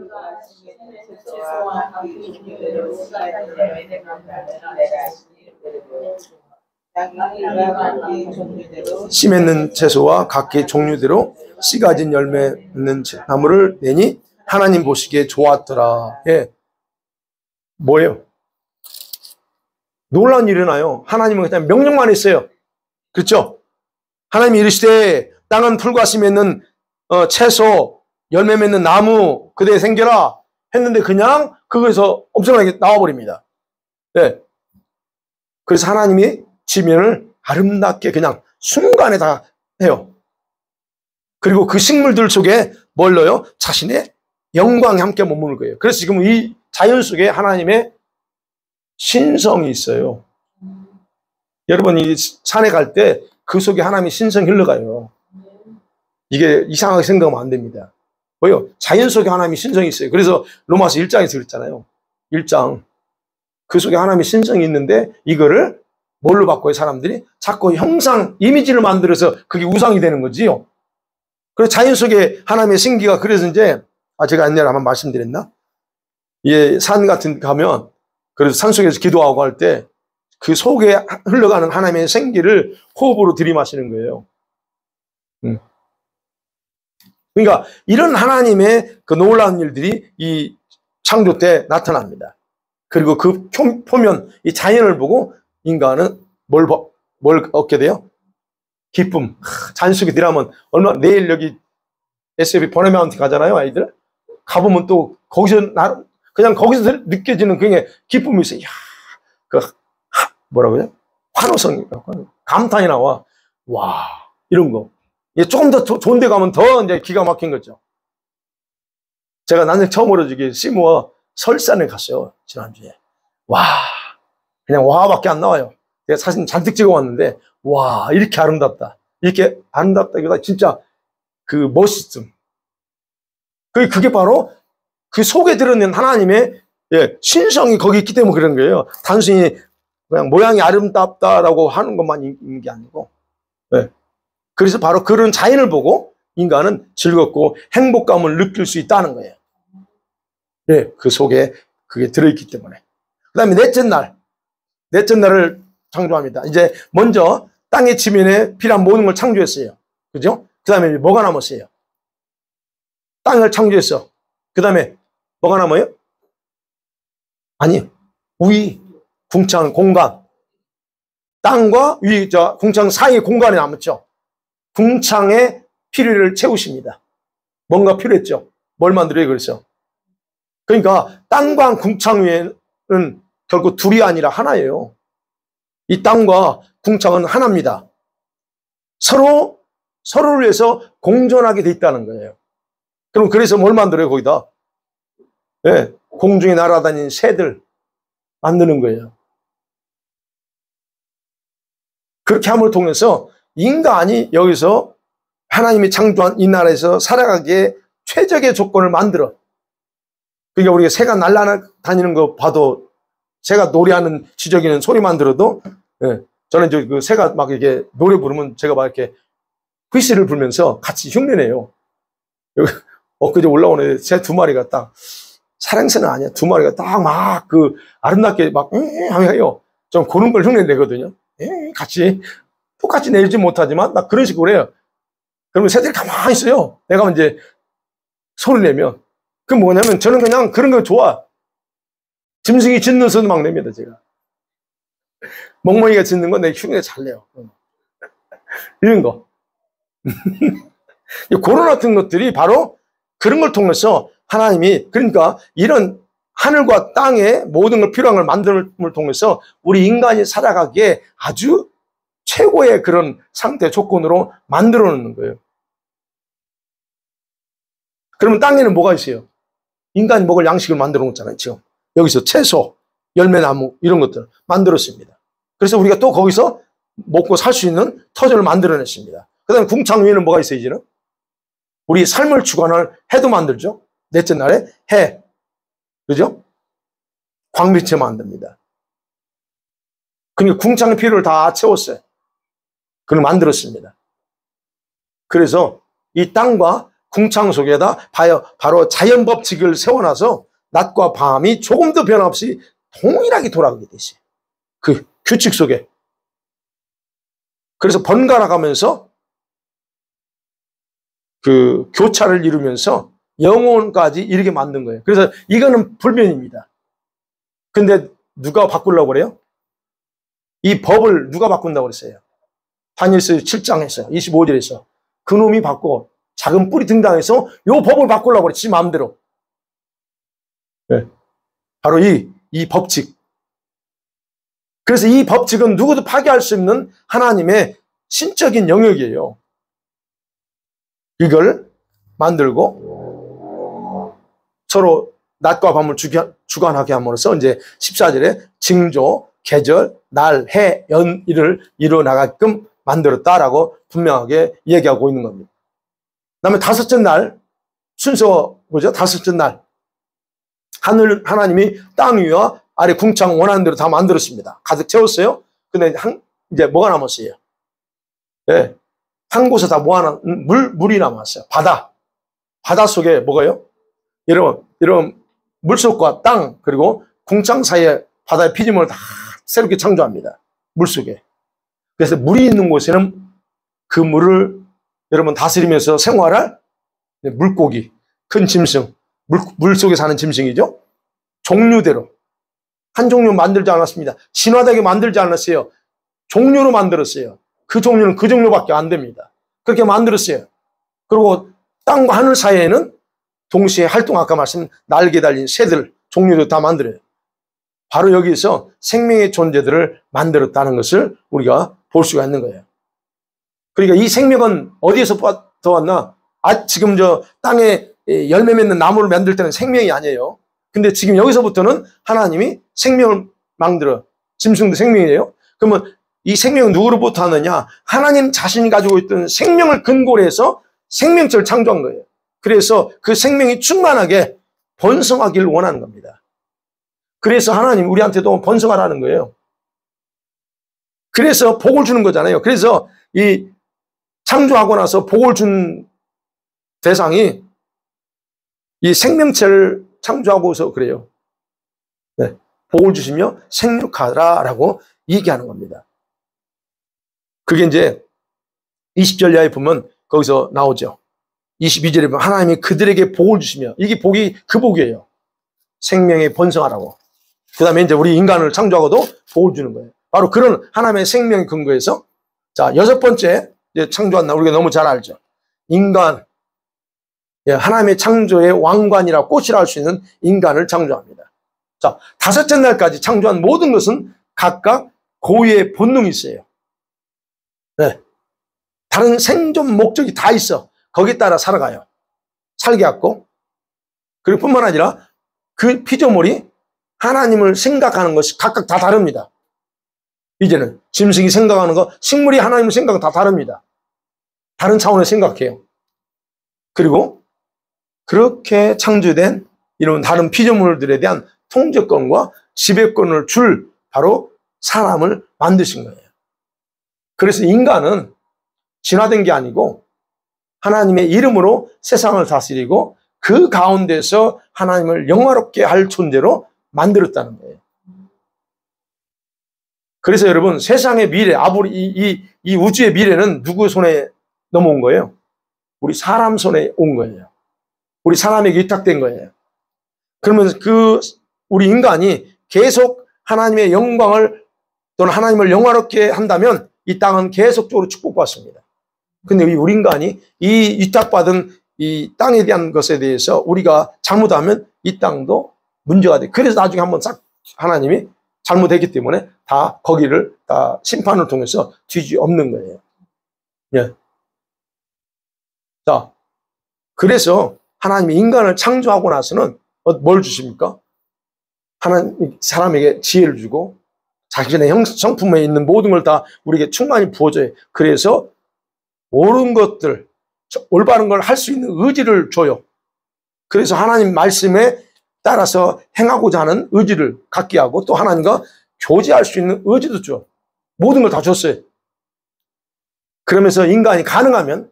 씨 맺는 채소와 각기 종류대로 씨 가진 열매 맺는 나무를 내니 하나님 보시기에 좋았더라. 예. 뭐예요? 놀라운 일이 일어나요. 하나님은 그냥 명령만 했어요. 그렇죠? 하나님이 이르시되 땅은 풀과 씨 맺는 채소, 열매 맺는 나무 그대에 생겨라 했는데 그냥 그거에서 엄청나게 나와버립니다. 네. 그래서 하나님이 지면을 아름답게 그냥 순간에 다 해요. 그리고 그 식물들 속에 뭘 넣어요? 자신의 영광이 함께 머무는 거예요. 그래서 지금 이 자연 속에 하나님의 신성이 있어요. 여러분 이 산에 갈 때 그 속에 하나님의 신성이 흘러가요. 이게 이상하게 생각하면 안 됩니다. 뭐요? 자연 속에 하나님의 신성이 있어요. 그래서 로마서 1장에서 그랬잖아요. 1장. 그 속에 하나님의 신성이 있는데 이거를 뭘로 바꿔요? 사람들이 자꾸 형상, 이미지를 만들어서 그게 우상이 되는 거지요. 그래서 자연 속에 하나님의 생기가 그래서 이제 제가 옛날에 한번 말씀드렸나? 예, 산 같은 데 가면 그래서 산 속에서 기도하고 할 때 그 속에 흘러가는 하나님의 생기를 호흡으로 들이마시는 거예요. 그러니까 이런 하나님의 그 놀라운 일들이 이 창조 때 나타납니다. 그리고 그 표면, 이 자연을 보고 인간은 뭘 얻게 돼요? 기쁨. 자연 속에 들어가면 내일 여기 SF 버네마운틴 가잖아요, 아이들. 가보면 또 거기서 그냥 거기서 느껴지는 그게 기쁨이 있어요. 이야, 뭐라고요? 환호성, 감탄이 나와. 와, 이런 거. 조금 더 좋은 데 가면 더 이제 기가 막힌 거죠. 제가 난생 처음으로 저기 시무어 설산에 갔어요, 지난주에. 와, 그냥 와밖에 안 나와요. 제가 사진 잔뜩 찍어 왔는데, 와, 이렇게 아름답다. 이렇게 아름답다기보다 진짜 그 멋있음. 그게 바로 그 속에 들어있는 하나님의 신성이 거기 있기 때문에 그런 거예요. 단순히 그냥 모양이 아름답다라고 하는 것만 있는 게 아니고. 네. 그래서 바로 그런 자연을 보고 인간은 즐겁고 행복감을 느낄 수 있다는 거예요. 네, 그 속에 그게 들어있기 때문에. 그 다음에 넷째 날을 창조합니다. 이제 먼저 땅의 지면에 필요한 모든 걸 창조했어요. 그죠? 그 다음에 뭐가 남았어요? 땅을 창조했어. 그 다음에 뭐가 남아요? 아니, 위, 궁창, 공간. 땅과 위, 궁창 사이 공간이 남았죠. 궁창의 필요를 채우십니다. 뭔가 필요했죠. 뭘 만들어요, 그랬죠. 그러니까 땅과 궁창 위에는 결국 둘이 아니라 하나예요. 이 땅과 궁창은 하나입니다. 서로를 위해서 공존하게 돼 있다는 거예요. 그럼 그래서 뭘 만들어요, 거기다? 네, 공중에 날아다니는 새들 만드는 거예요. 그렇게 함을 통해서 인간이 여기서 하나님이 창조한 이 나라에서 살아가기에 최적의 조건을 만들어. 그러니까 우리가 새가 날아다니는 거 봐도 새가 노래하는 지저귀는 소리만 들어도 저는 이제 그 새가 막 이렇게 노래 부르면 제가 막 이렇게 휘슬을 불면서 같이 흉내내요. 엊그제 올라오는 새 2마리가 딱 사랑새는 아니야. 2마리가 딱 막 그 아름답게 막 해요. 좀 그런 걸 흉내내거든요. 같이 똑같이 내지 못하지만 막 그런 식으로 해요. 그러면 새들이 가만히 있어요. 내가 이제 소리 내면. 그 뭐냐면 저는 그냥 그런 거 좋아. 짐승이 짖는 소리 막 냅니다, 제가. 멍멍이가 짖는 건 내 흉내 잘 내요. 이런 거. 그런 같은 것들이 바로 그런 걸 통해서 하나님이, 그러니까 이런 하늘과 땅의 모든 걸 필요한 걸 만듦을 통해서 우리 인간이 살아가기에 아주 최고의 그런 상태 조건으로 만들어 놓는 거예요. 그러면 땅에는 뭐가 있어요? 인간이 먹을 양식을 만들어 놓잖아요, 지금. 여기서 채소, 열매나무 이런 것들 만들었습니다. 그래서 우리가 또 거기서 먹고 살 수 있는 터전을 만들어냈습니다. 그 다음에 궁창 위에는 뭐가 있어요, 이제는? 우리 삶을 주관할 해도 만들죠. 넷째 날에 해. 그죠? 광빛을 만듭니다. 그러니까 궁창의 필요를 다 채웠어요. 그걸 만들었습니다. 그래서 이 땅과 궁창 속에다 바로 자연 법칙을 세워놔서 낮과 밤이 조금도 변함없이 동일하게 돌아가게 되지. 그 규칙 속에. 그래서 번갈아 가면서 그 교차를 이루면서 영혼까지 이르게 만든 거예요. 그래서 이거는 불변입니다. 근데 누가 바꾸려고 그래요? 이 법을 누가 바꾼다고 그랬어요? 다니엘서 7장에서 25절에서 그놈이 바꾸고 작은 뿔이 등장해서 요 법을 바꾸려고 그랬지, 마음대로. 네. 바로 이 법칙. 그래서 이 법칙은 누구도 파괴할 수 없는 하나님의 신적인 영역이에요. 이걸 만들고 서로 낮과 밤을 주관하게 함으로써 이제 14절에 징조, 계절, 날, 해, 연, 일을 이루어나가게끔 만들었다라고 분명하게 얘기하고 있는 겁니다. 그 다음에 다섯째 날, 순서 뭐죠? 다섯째 날. 하나님이 땅 위와 아래 궁창 원하는 대로 다 만들었습니다. 가득 채웠어요. 근데 이제 뭐가 남았어요? 네. 한 곳에 다 모아놓은 물이 남았어요. 바다 속에 뭐가요? 이런 물속과 땅, 그리고 궁창 사이에 바다의 피조물을 다 새롭게 창조합니다. 물속에. 그래서 물이 있는 곳에는 그 물을 여러분 다스리면서 생활할 물고기, 큰 짐승, 물속에 사는 짐승이죠. 종류대로. 한 종류 만들지 않았습니다. 진화되게 만들지 않았어요. 종류로 만들었어요. 그 종류는 그 종류밖에 안 됩니다. 그렇게 만들었어요. 그리고 땅과 하늘 사이에는 동시에 활동, 아까 말씀 날개 달린 새들, 종류도 다 만들어요. 바로 여기서 생명의 존재들을 만들었다는 것을 우리가 볼 수가 있는 거예요. 그러니까 이 생명은 어디에서 왔나? 지금 저 땅에 열매 맺는 나무를 만들 때는 생명이 아니에요. 근데 지금 여기서부터는 하나님이 생명을 만들어. 짐승도 생명이에요. 그러면 이 생명은 누구로부터 하느냐? 하나님 자신이 가지고 있던 생명을 근거로 해서 생명체를 창조한 거예요. 그래서 그 생명이 충만하게 번성하기를 원하는 겁니다. 그래서 하나님 우리한테도 번성하라는 거예요. 그래서 복을 주는 거잖아요. 그래서 이 창조하고 나서 복을 준 대상이 이 생명체를 창조하고서 그래요. 네. 복을 주시며 생육하라라고 얘기하는 겁니다. 그게 이제 20절 이하에 보면 거기서 나오죠. 22절에 보면 하나님이 그들에게 복을 주시며, 이게 복이 그 복이에요. 생명에 번성하라고. 그 다음에 이제 우리 인간을 창조하고도 복을 주는 거예요. 바로 그런 하나님의 생명의 근거에서, 자, 여섯 번째 이제 창조한 날, 우리가 너무 잘 알죠. 인간, 하나님의 창조의 왕관이라 꽃이라 할 수 있는 인간을 창조합니다. 자, 다섯째 날까지 창조한 모든 것은 각각 고유의 본능이 있어요. 네. 다른 생존 목적이 다 있어. 거기에 따라 살아가요. 살게 갖고. 그리고 뿐만 아니라 그 피조물이 하나님을 생각하는 것이 각각 다 다릅니다. 이제는 짐승이 생각하는 거, 식물이 하나님을 생각은 다 다릅니다. 다른 차원에서 생각해요. 그리고 그렇게 창조된 이런 다른 피조물들에 대한 통제권과 지배권을 줄 바로 사람을 만드신 거예요. 그래서 인간은 진화된 게 아니고 하나님의 이름으로 세상을 다스리고 그 가운데서 하나님을 영화롭게 할 존재로 만들었다는 거예요. 그래서 여러분, 세상의 미래, 이 우주의 미래는 누구 손에 넘어온 거예요? 우리 사람 손에 온 거예요. 우리 사람에게 위탁된 거예요. 그러면 우리 인간이 계속 하나님의 영광을 또는 하나님을 영화롭게 한다면 이 땅은 계속적으로 축복받습니다. 근데 우리 인간이 이 위탁받은 이 땅에 대한 것에 대해서 우리가 잘못하면 이 땅도 문제가 돼. 그래서 나중에 한번 싹 하나님이 잘못했기 때문에 다 거기를 다 심판을 통해서 뒤집는 거예요. 예. 자, 그래서 하나님이 인간을 창조하고 나서는 뭘 주십니까? 하나님 사람에게 지혜를 주고 자신의 성품에 있는 모든 걸 다 우리에게 충만히 부어줘요. 그래서 옳은 것들, 올바른 걸 할 수 있는 의지를 줘요. 그래서 하나님 말씀에 따라서 행하고자 하는 의지를 갖게 하고 또 하나님과 교제할 수 있는 의지도 줘. 모든 걸 다 줬어요. 그러면서 인간이 가능하면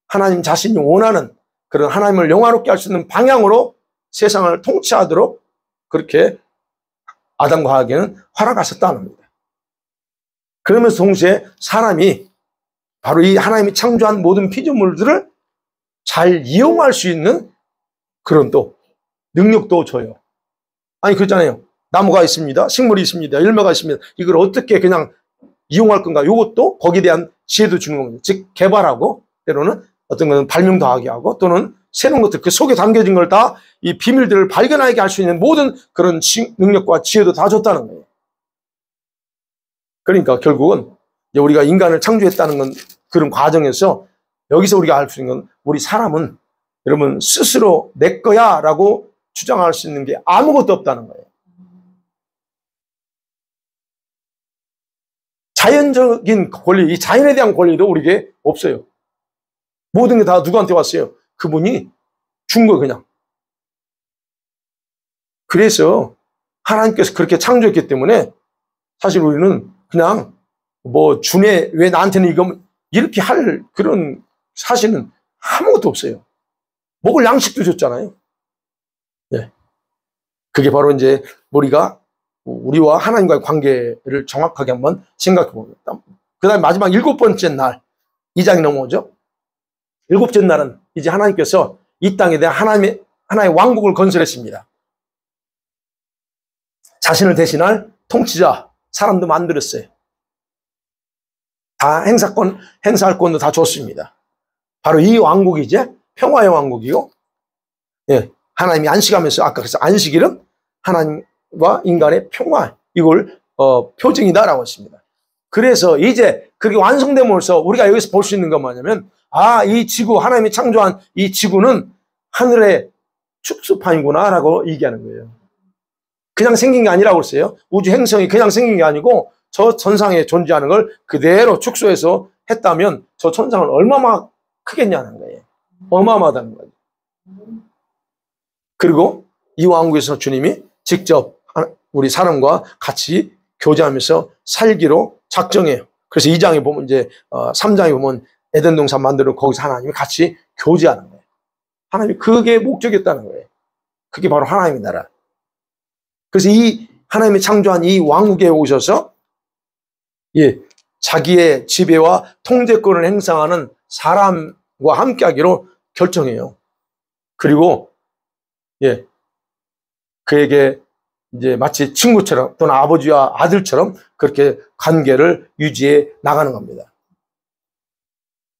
하나님 자신이 원하는 그런 하나님을 영화롭게 할 수 있는 방향으로 세상을 통치하도록 그렇게 아담과 하와에게는 허락하셨다는 겁니다. 그러면서 동시에 사람이 바로 이 하나님이 창조한 모든 피조물들을 잘 이용할 수 있는 그런 또 능력도 줘요. 아니 그렇잖아요. 나무가 있습니다. 식물이 있습니다. 열매가 있습니다. 이걸 어떻게 그냥 이용할 건가? 이것도 거기에 대한 지혜도 주는 겁니다. 즉 개발하고 때로는 어떤 것은 발명도 하게 하고 또는 새로운 것들 그 속에 담겨진 걸 다 이 비밀들을 발견하게 할 수 있는 모든 그런 능력과 지혜도 다 줬다는 거예요. 그러니까 결국은 우리가 인간을 창조했다는 건 그런 과정에서 여기서 우리가 알 수 있는 건 우리 사람은 여러분 스스로 내 거야 라고 주장할 수 있는 게 아무것도 없다는 거예요. 자연적인 권리, 이 자연에 대한 권리도 우리에게 없어요. 모든 게 다 누구한테 왔어요? 그분이 준 거 그냥. 그래서 하나님께서 그렇게 창조했기 때문에 사실 우리는 그냥 뭐 주네 왜 나한테는 이거 이렇게 할 그런 사실은 아무것도 없어요. 먹을 양식도 줬잖아요. 네. 그게 바로 이제 우리가 우리와 하나님과의 관계를 정확하게 한번 생각해 봅니다. 그 다음에 마지막 7번째 날 2장이 넘어오죠. 7째 날은 이제 하나님께서 이 땅에 대한 하나의 왕국을 건설했습니다. 자신을 대신할 통치자, 사람도 만들었어요. 다 행사할 권도 다 줬습니다. 바로 이 왕국이 이제 평화의 왕국이요. 예, 하나님이 안식하면서 아까 그래서 안식일은 하나님과 인간의 평화, 이걸 표징이다라고 했습니다. 그래서 이제 그게 완성됨으로써 우리가 여기서 볼 수 있는 건 뭐냐면 이 지구, 하나님이 창조한 이 지구는 하늘의 축소판이구나라고 얘기하는 거예요. 그냥 생긴 게 아니라고 했어요. 우주 행성이 그냥 생긴 게 아니고 저 천상에 존재하는 걸 그대로 축소해서 했다면 저 천상은 얼마나 크겠냐는 거예요. 어마어마하다는 거예요. 그리고 이 왕국에서 주님이 직접 우리 사람과 같이 교제하면서 살기로 작정해요. 그래서 2장에 보면 이제 3장에 보면 에덴 동산 만들어 거기서 하나님이 같이 교제하는 거예요. 하나님이 그게 목적이었다는 거예요. 그게 바로 하나님의 나라. 그래서 이 하나님이 창조한 이 왕국에 오셔서 자기의 지배와 통제권을 행사하는 사람과 함께하기로 결정해요. 그리고 그에게 이제 마치 친구처럼 또는 아버지와 아들처럼 그렇게 관계를 유지해 나가는 겁니다.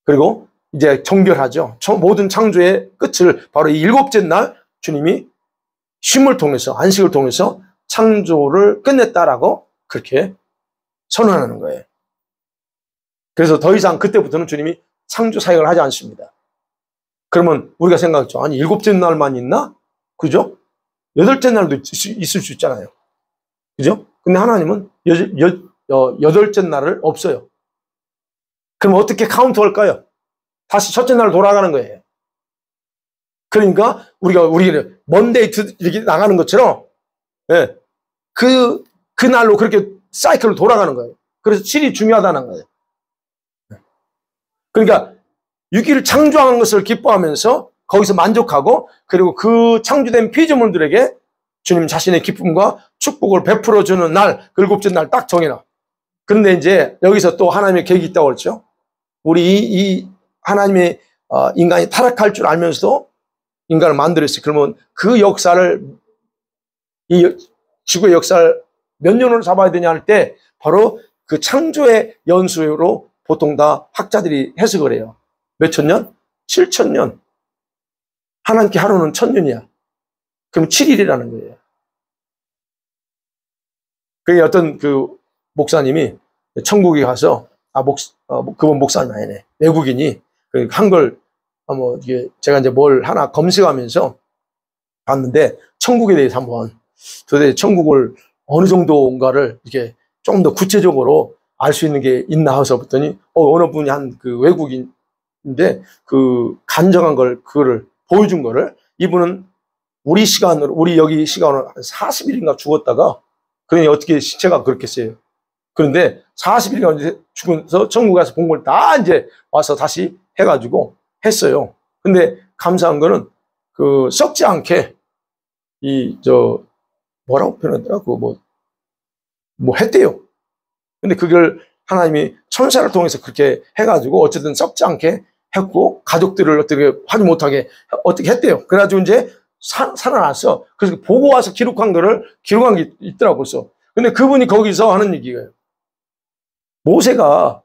그리고 이제 정결하죠. 모든 창조의 끝을 바로 이 7째 날 주님이 쉼을 통해서 안식을 통해서 창조를 끝냈다라고 그렇게 선언하는 거예요. 그래서 더 이상 그때부터는 주님이 창조 사역을 하지 않습니다. 그러면 우리가 생각하죠. 아니 7째 날만 있나? 그죠? 8째 날도 있을 수 있잖아요. 그죠? 근데 하나님은 8째 날을 없어요. 그럼 어떻게 카운트 할까요? 다시 첫째 날 돌아가는 거예요. 그러니까 우리가 먼데이 이렇게 나가는 것처럼 그 날로 그렇게 사이클로 돌아가는 거예요. 그래서 7이 중요하다는 거예요. 그러니까 6일을 창조한 것을 기뻐하면서 거기서 만족하고 그리고 그 창조된 피조물들에게 주님 자신의 기쁨과 축복을 베풀어주는 날, 그 7째 날 딱 정해놔. 그런데 이제 여기서 또 하나님의 계획이 있다고 그랬죠. 우리 이 하나님의 인간이 타락할 줄 알면서도 인간을 만들었어요. 그러면 그 역사를 이 지구의 역사를 몇 년으로 잡아야 되냐 할 때 바로 그 창조의 연수로 보통 다 학자들이 해석을 해요. 몇 천 년? 7,000년. 하나님께 하루는 1,000년이야. 그럼 7일이라는 거예요. 그게 어떤 그 목사님이 천국에 가서 그분 목사님 아니네. 외국인이 한걸 이게 제가 이제 뭘 하나 검색하면서 봤는데 천국에 대해서 한번 도대체 천국을 어느 정도인가를 이렇게 좀 더 구체적으로 알 수 있는 게 있나 해서 봤더니 어느 분이 한 그 외국인인데 그 간정한 걸 그거를 보여준 거를 이분은 우리 시간으로 우리 여기 시간으로 한 40일인가 죽었다가 그러니 어떻게 시체가 그렇겠어요. 그런데 40일간 죽어서 천국 가서 본 걸 다 이제 와서 다시 해가지고 했어요. 근데 감사한 거는 그 썩지 않게 뭐라고 표현하더라? 뭐 했대요. 근데 그걸 하나님이 천사를 통해서 그렇게 해가지고 어쨌든 썩지 않게 했고 가족들을 어떻게 하지 못하게 어떻게 했대요. 그래가지고 이제 살아났어. 그래서 보고 와서 기록한 거를 기록한 게 있더라고 벌써. 근데 그분이 거기서 하는 얘기예요. 모세가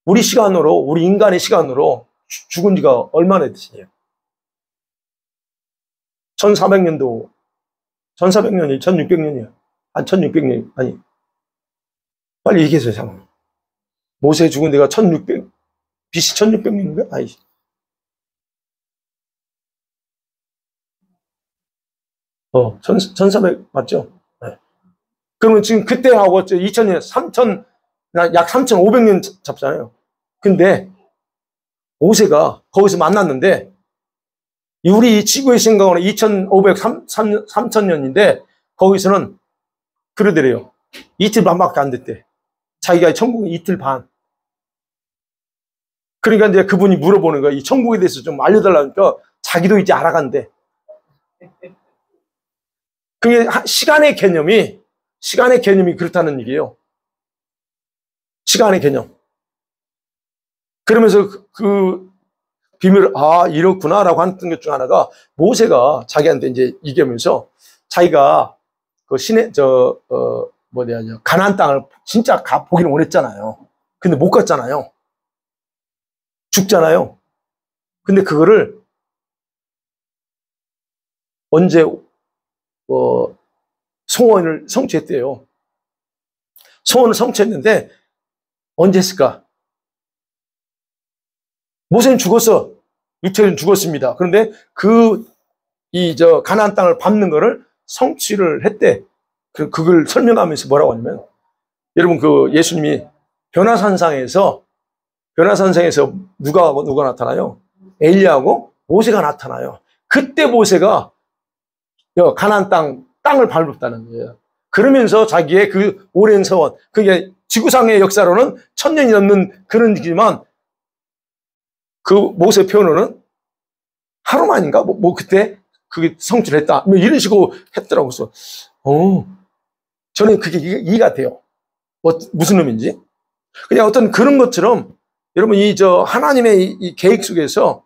우리 시간으로 우리 인간의 시간으로 죽은 지가 얼마나 됐으냐? 1400년도 1400년이 1600년이야. 한 1600년 아니 빨리 얘기해서 잠깐. 모세 죽은 데가 1600 BC 1600년인가? 아니. 1400 맞죠? 네. 그러면 지금 그때하고 2000년 3000 약 3500년 잡잖아요. 근데 모세가 거기서 만났는데 우리 지구의 생각으로 2500 3000년인데 거기서는 그러더래요. 이틀 반밖에 안 됐대. 자기가 천국에 이틀 반. 그러니까 이제 그분이 물어보는 거야. 이 천국에 대해서 좀 알려달라니까 자기도 이제 알아간대. 그게 시간의 개념이 그렇다는 얘기예요. 시간의 개념. 그러면서 그 비밀을 이렇구나라고 하는 것 중 하나가 모세가 자기한테 이제 얘기하면서 자기가 그 가나안 땅을 진짜 보기를 원했잖아요. 근데 못 갔잖아요. 죽잖아요. 근데 그거를 언제 소원을 성취했대요. 소원을 성취했는데 언제 했을까? 모세는 죽었어. 육체는 죽었습니다. 그런데 가나안 땅을 밟는 거를 성취를 했대. 그걸 설명하면서 뭐라고 하냐면, 여러분 예수님이 변화산상에서 누가 나타나요? 엘리야하고 모세가 나타나요. 그때 모세가 가나안 땅을 밟았다는 거예요. 그러면서 자기의 그 오랜 서원, 그게 지구상의 역사로는 1000년이 넘는 그런 얘기지만 그 모세 표현으로는 하루만인가? 그때 그게 성취를 했다. 이런 식으로 했더라고. 그래서, 저는 그게 이해가 돼요. 무슨 의미인지. 그냥 어떤 그런 것처럼 여러분 하나님의 이 계획 속에서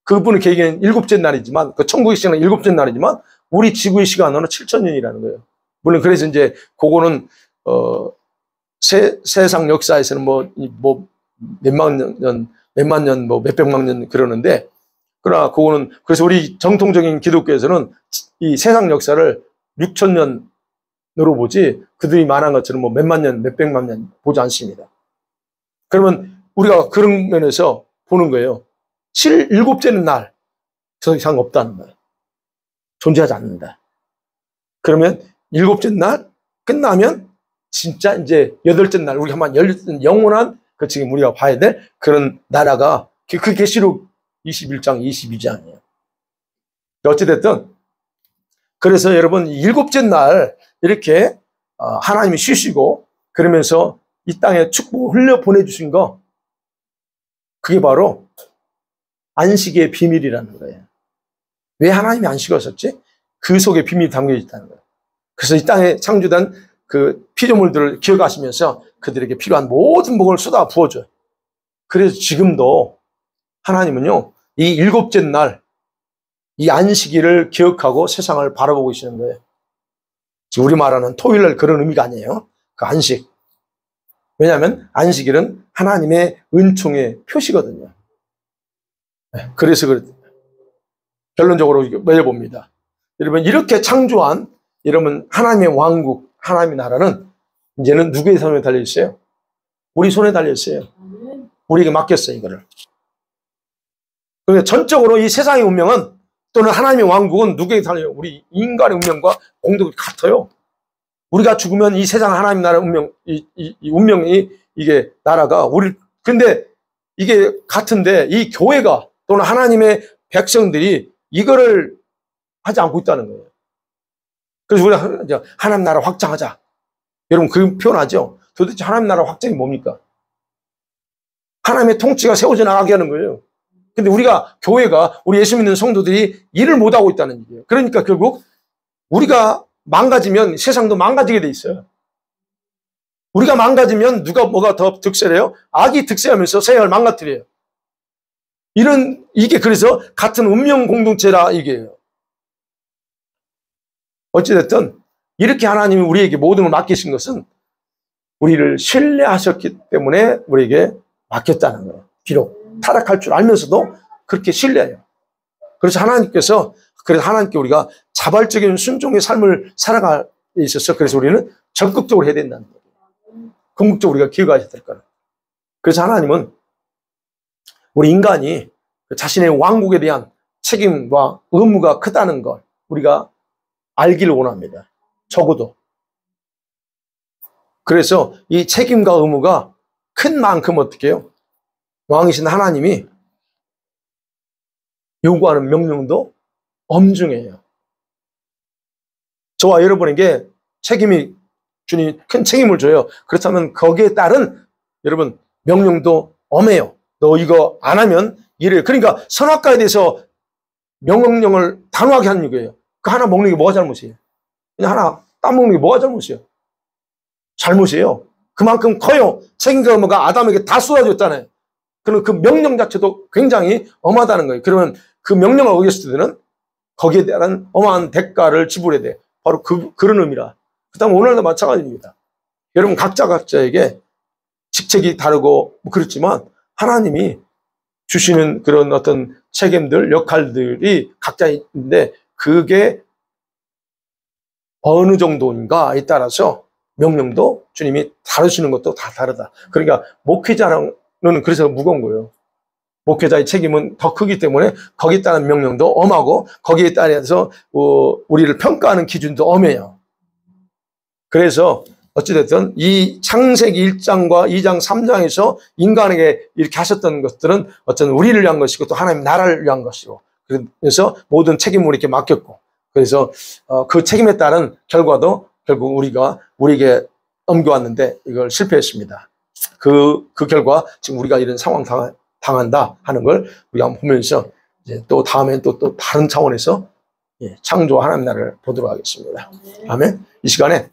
그분의 계획은 7째 날이지만, 그 천국의 시간은 7째 날이지만, 우리 지구의 시간으로는 7000년이라는 거예요. 물론 그래서 이제 그거는, 세상 역사에서는 몇만 년, 몇백만 년 그러는데, 그러나 그거는, 그래서 우리 정통적인 기독교에서는 이 세상 역사를 6000년으로 보지, 그들이 말한 것처럼 몇만 년, 몇백만 년 보지 않습니다. 그러면 우리가 그런 면에서 보는 거예요. 7째는 날, 더 이상 없다는 거예요. 존재하지 않는다. 그러면 7째 날 끝나면 진짜 이제 8째 날, 우리 한번 영원한, 지금 우리가 봐야 될 그런 나라가, 그 계시록 21장, 22장이에요. 어찌됐든, 그래서 여러분, 7째 날, 이렇게, 하나님이 쉬시고, 그러면서 이 땅에 축복을 흘려 보내주신 거, 그게 바로 안식의 비밀이라는 거예요. 왜 하나님이 안 쉬었었지? 그 속에 비밀이 담겨 있다는 거예요. 그래서 이 땅에 창조된 그 피조물들을 기억하시면서 그들에게 필요한 모든 복을 쏟아 부어줘요. 그래서 지금도 하나님은요, 이 7째 날, 이 안식일을 기억하고 세상을 바라보고 계시는 거예요. 지금 우리 말하는 토요일 날 그런 의미가 아니에요. 그 안식. 왜냐하면 안식일은 하나님의 은총의 표시거든요. 그래서 결론적으로 매여봅니다. 여러분, 이렇게 창조한, 여러분, 하나님의 왕국, 하나님의 나라는 이제는 누구의 손에 달려있어요? 우리 손에 달려있어요. 우리에게 맡겼어요, 이거를. 그런데 전적으로 이 세상의 운명은, 또는 하나님의 왕국은 누구에게 달려요? 우리 인간의 운명과 공덕이 같아요. 우리가 죽으면 이 세상 하나님 나라 운명, 이 운명이 이게 나라가 근데 이게 같은데 이 교회가 또는 하나님의 백성들이 이거를 하지 않고 있다는 거예요. 그래서 우리가 이제 하나님 나라 확장하자. 여러분 그 표현하죠. 도대체 하나님 나라 확장이 뭡니까? 하나님의 통치가 세워져 나가게 하는 거예요. 근데 우리가 교회가 우리 예수 믿는 성도들이 일을 못하고 있다는 얘기예요. 그러니까 결국 우리가 망가지면 세상도 망가지게 돼 있어요. 우리가 망가지면 누가 뭐가 더 득세해요? 악이 득세하면서 세상을 망가뜨려요. 이게 그래서 같은 운명 공동체라 이게요. 어찌됐든 이렇게 하나님이 우리에게 모든 걸 맡기신 것은 우리를 신뢰하셨기 때문에 우리에게 맡겼다는 거예요. 비록 타락할 줄 알면서도 그렇게 신뢰해요. 그래서 하나님께 우리가 자발적인 순종의 삶을 살아가에 있어서 그래서 우리는 적극적으로 해야 된다는 거예요. 궁극적으로 우리가 기억해야 될 거예요. 그래서 하나님은 우리 인간이 자신의 왕국에 대한 책임과 의무가 크다는 걸 우리가 알기를 원합니다. 적어도. 그래서 이 책임과 의무가 큰 만큼 어떻게 해요? 왕이신 하나님이 요구하는 명령도 엄중해요. 저와 여러분에게 주님이 큰 책임을 줘요. 그렇다면 거기에 따른 여러분 명령도 엄해요. 너 이거 안 하면 이래요. 그러니까 선악과에 대해서 명령을 단호하게 하는 거예요. 그 하나 먹는 게 뭐가 잘못이에요? 그냥 하나 따먹는 게 뭐가 잘못이에요? 잘못이에요. 그만큼 커요. 책임과 의무가 아담에게 다 쏟아졌잖아요. 그럼 그 명령 자체도 굉장히 엄하다는 거예요. 그러면 그 명령을 어겼을 때는 거기에 대한 엄한 대가를 지불해야 돼. 바로 그런 의미라. 그 다음 오늘도 마찬가지입니다. 여러분 각자에게 직책이 다르고 뭐 그렇지만 하나님이 주시는 그런 어떤 책임들, 역할들이 각자 있는데 그게 어느 정도인가에 따라서 명령도 주님이 다루시는 것도 다 다르다. 그러니까 목회자는 그래서 무거운 거예요. 목회자의 책임은 더 크기 때문에 거기에 따른 명령도 엄하고 거기에 따라서 우리를 평가하는 기준도 엄해요. 그래서 어찌됐든 이 창세기 1장과 2장, 3장에서 인간에게 이렇게 하셨던 것들은 어떤 우리를 위한 것이고 또 하나님 나라를 위한 것이고 그래서 모든 책임을 이렇게 맡겼고 그래서 그 책임에 따른 결과도 결국 우리에게 넘겨왔는데 이걸 실패했습니다. 그 결과 지금 우리가 이런 상황 당한다 하는 걸 우리가 한번 보면서 이제 또 다음엔 또 다른 차원에서 창조 하나님 나라를 보도록 하겠습니다. 아멘. 이 시간에